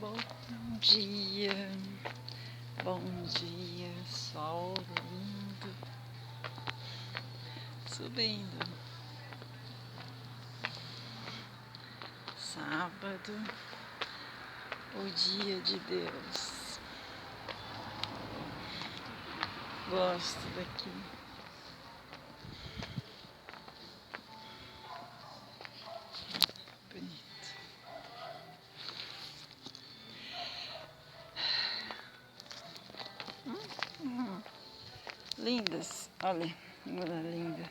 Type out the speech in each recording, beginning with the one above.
Bom dia, sol lindo, subindo, sábado, o dia de Deus, gosto daqui, bonito. Lindas, olha, olha linda.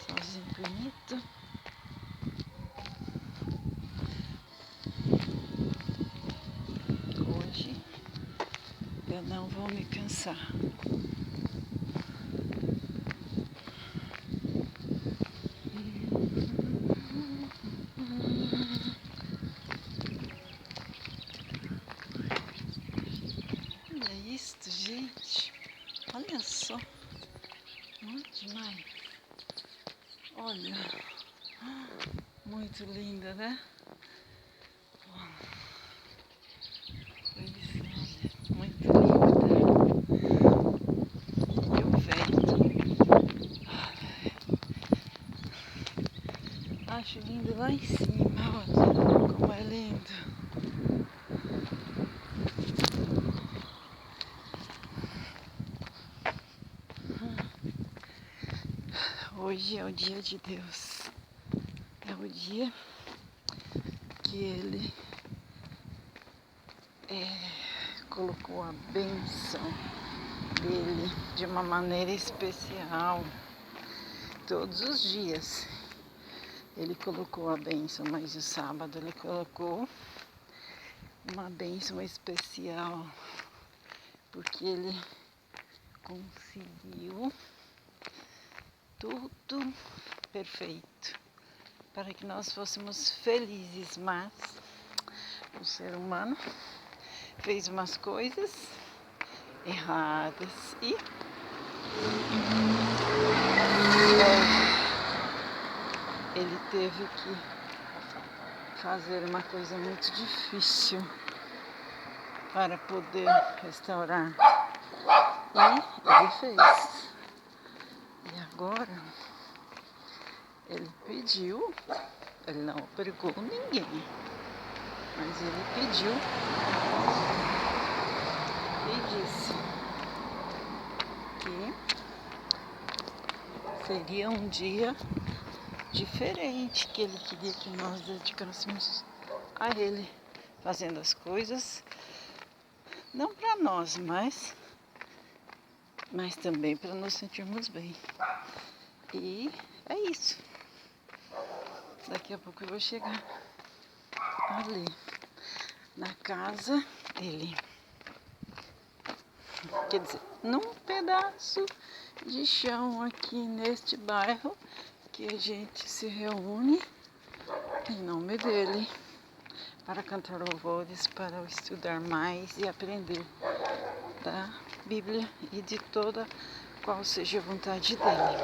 Solzinho bonito. Hoje eu não vou me cansar. Olha isso, gente. Olha só. Muito demais. Olha. Muito linda, né? Muito linda. E o vento. Acho lindo lá em cima. Olha como é lindo. Hoje é o dia de Deus. É o dia que Ele colocou a bênção dele de uma maneira especial. Todos os dias Ele colocou a bênção, mas o sábado Ele colocou uma bênção especial, porque Ele conseguiu tudo perfeito para que nós fôssemos felizes, mas o ser humano fez umas coisas erradas e ele teve que fazer uma coisa muito difícil para poder restaurar. E ele fez. E agora ele pediu, ele não obrigou ninguém, mas ele pediu e disse que seria um dia diferente, que ele queria que nós dedicássemos a ele, fazendo as coisas não para nós, mas também para nos sentirmos bem. E é isso. Daqui a pouco eu vou chegar ali na casa dele. Quer dizer, num pedaço de chão aqui neste bairro que a gente se reúne em nome dele para cantar louvores, para estudar mais e aprender da Bíblia e de toda qual seja a vontade dele.